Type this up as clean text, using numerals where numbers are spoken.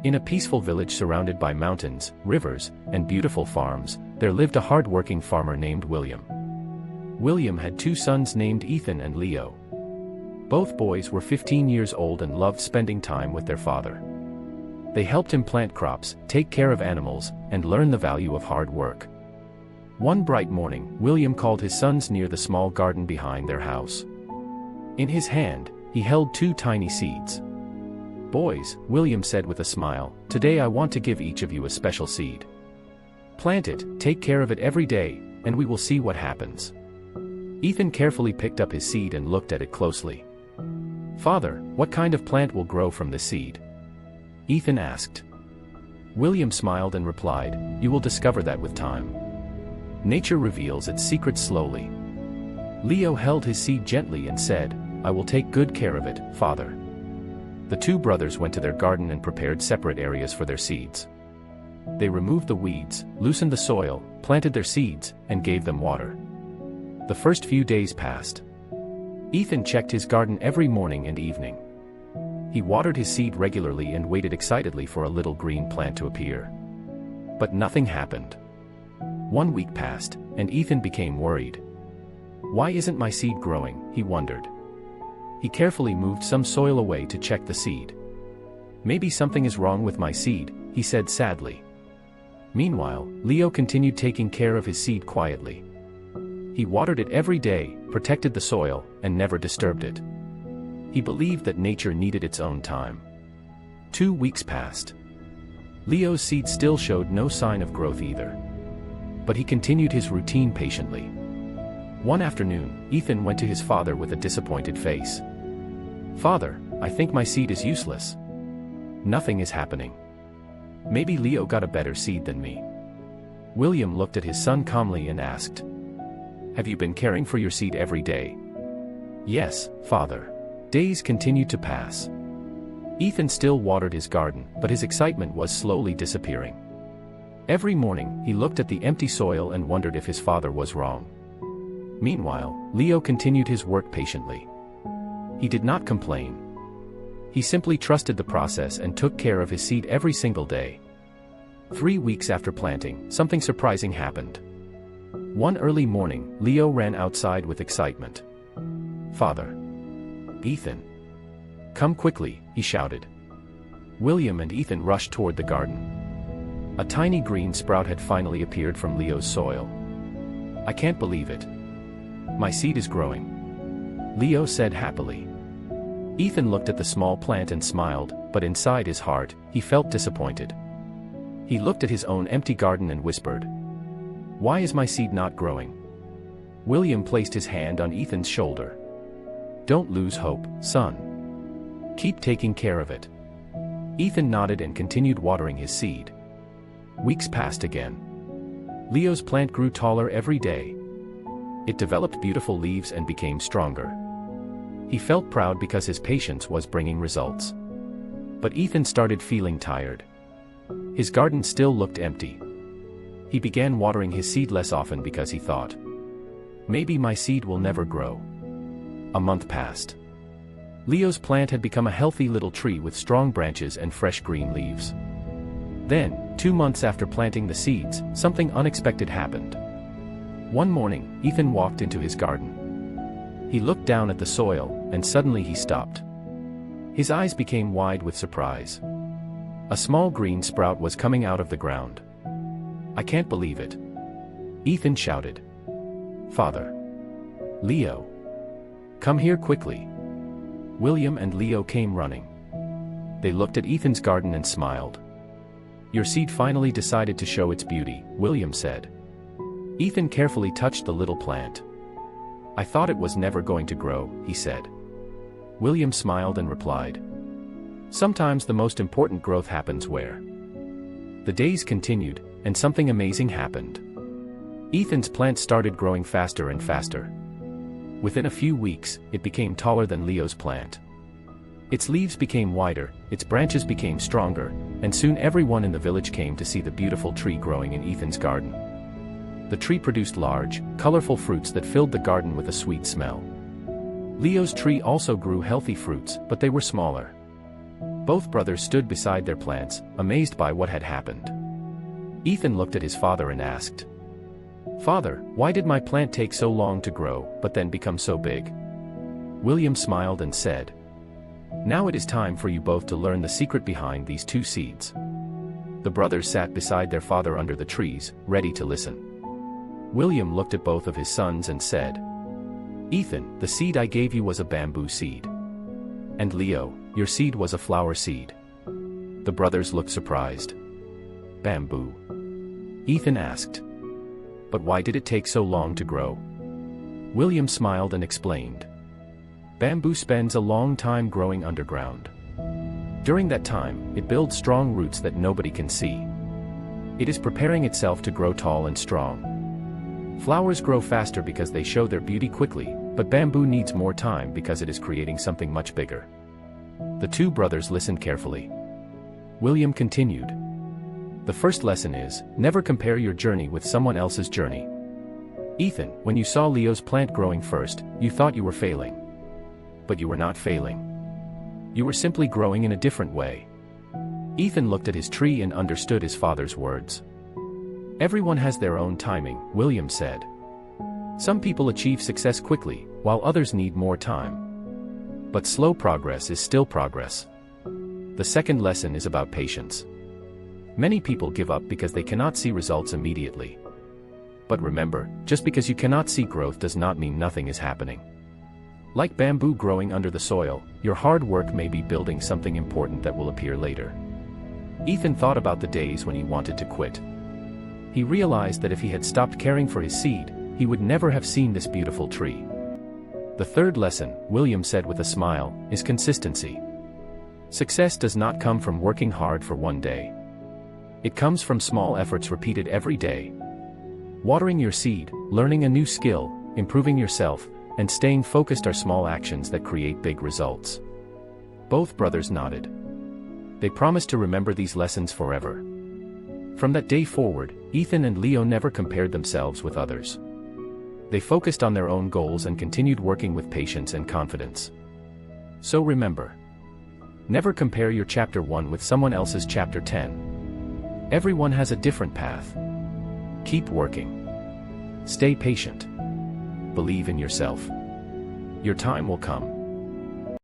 In a peaceful village surrounded by mountains, rivers, and beautiful farms, there lived a hard-working farmer named William. William had two sons named Ethan and Leo. Both boys were 15 years old and loved spending time with their father. They helped him plant crops, take care of animals, and learn the value of hard work. One bright morning, William called his sons near the small garden behind their house. In his hand, he held two tiny seeds. "Boys," William said with a smile, "today I want to give each of you a special seed. Plant it, take care of it every day, and we will see what happens." Ethan carefully picked up his seed and looked at it closely. "Father, what kind of plant will grow from this seed?" Ethan asked. William smiled and replied, "You will discover that with time. Nature reveals its secrets slowly." Leo held his seed gently and said, "I will take good care of it, Father." The two brothers went to their garden and prepared separate areas for their seeds. They removed the weeds, loosened the soil, planted their seeds, and gave them water. The first few days passed. Ethan checked his garden every morning and evening. He watered his seed regularly and waited excitedly for a little green plant to appear. But nothing happened. 1 week passed, and Ethan became worried. "Why isn't my seed growing?" he wondered. He carefully moved some soil away to check the seed. "Maybe something is wrong with my seed," he said sadly. Meanwhile, Leo continued taking care of his seed quietly. He watered it every day, protected the soil, and never disturbed it. He believed that nature needed its own time. 2 weeks passed. Leo's seed still showed no sign of growth either. But he continued his routine patiently. One afternoon, Ethan went to his father with a disappointed face. "Father, I think my seed is useless. Nothing is happening. Maybe Leo got a better seed than me." William looked at his son calmly and asked, "Have you been caring for your seed every day?" "Yes, Father." Days continued to pass. Ethan still watered his garden, but his excitement was slowly disappearing. Every morning, he looked at the empty soil and wondered if his father was wrong. Meanwhile, Leo continued his work patiently. He did not complain. He simply trusted the process and took care of his seed every single day. 3 weeks after planting, something surprising happened. One early morning, Leo ran outside with excitement. "Father! Ethan! Come quickly," he shouted. William and Ethan rushed toward the garden. A tiny green sprout had finally appeared from Leo's soil. "I can't believe it. My seed is growing," Leo said happily. Ethan looked at the small plant and smiled, but inside his heart, he felt disappointed. He looked at his own empty garden and whispered, "Why is my seed not growing?" William placed his hand on Ethan's shoulder. "Don't lose hope, son. Keep taking care of it." Ethan nodded and continued watering his seed. Weeks passed again. Leo's plant grew taller every day. It developed beautiful leaves and became stronger. He felt proud because his patience was bringing results. But Ethan started feeling tired. His garden still looked empty. He began watering his seed less often because he thought, "Maybe my seed will never grow." A month passed. Leo's plant had become a healthy little tree with strong branches and fresh green leaves. Then, 2 months after planting the seeds, something unexpected happened. One morning, Ethan walked into his garden. He looked down at the soil, and suddenly he stopped. His eyes became wide with surprise. A small green sprout was coming out of the ground. "I can't believe it," Ethan shouted. "Father! Leo! Come here quickly." William and Leo came running. They looked at Ethan's garden and smiled. "Your seed finally decided to show its beauty," William said. Ethan carefully touched the little plant. "I thought it was never going to grow," he said. William smiled and replied, "Sometimes the most important growth happens where." The days continued, and something amazing happened. Ethan's plant started growing faster and faster. Within a few weeks, it became taller than Leo's plant. Its leaves became wider, its branches became stronger, and soon everyone in the village came to see the beautiful tree growing in Ethan's garden. The tree produced large, colorful fruits that filled the garden with a sweet smell. Leo's tree also grew healthy fruits, but they were smaller. Both brothers stood beside their plants, amazed by what had happened. Ethan looked at his father and asked, "Father, why did my plant take so long to grow, but then become so big?" William smiled and said, "Now it is time for you both to learn the secret behind these two seeds." The brothers sat beside their father under the trees, ready to listen. William looked at both of his sons and said, "Ethan, the seed I gave you was a bamboo seed. And Leo, your seed was a flower seed." The brothers looked surprised. "Bamboo?" Ethan asked. "But why did it take so long to grow?" William smiled and explained. "Bamboo spends a long time growing underground. During that time, it builds strong roots that nobody can see. It is preparing itself to grow tall and strong. Flowers grow faster because they show their beauty quickly, but bamboo needs more time because it is creating something much bigger." The two brothers listened carefully. William continued, "The first lesson is, never compare your journey with someone else's journey. Ethan, when you saw Leo's plant growing first, you thought you were failing. But you were not failing. You were simply growing in a different way." Ethan looked at his tree and understood his father's words. "Everyone has their own timing," William said. "Some people achieve success quickly, while others need more time. But slow progress is still progress." The second lesson is about patience. Many people give up because they cannot see results immediately. But remember, just because you cannot see growth does not mean nothing is happening. Like bamboo growing under the soil, your hard work may be building something important that will appear later. Ethan thought about the days when he wanted to quit. He realized that if he had stopped caring for his seed, he would never have seen this beautiful tree. The third lesson, William said with a smile, is consistency. Success does not come from working hard for one day. It comes from small efforts repeated every day. Watering your seed, learning a new skill, improving yourself, and staying focused are small actions that create big results. Both brothers nodded. They promised to remember these lessons forever. From that day forward, Ethan and Leo never compared themselves with others. They focused on their own goals and continued working with patience and confidence. So remember, never compare your chapter 1 with someone else's chapter 10. Everyone has a different path. Keep working. Stay patient. Believe in yourself. Your time will come.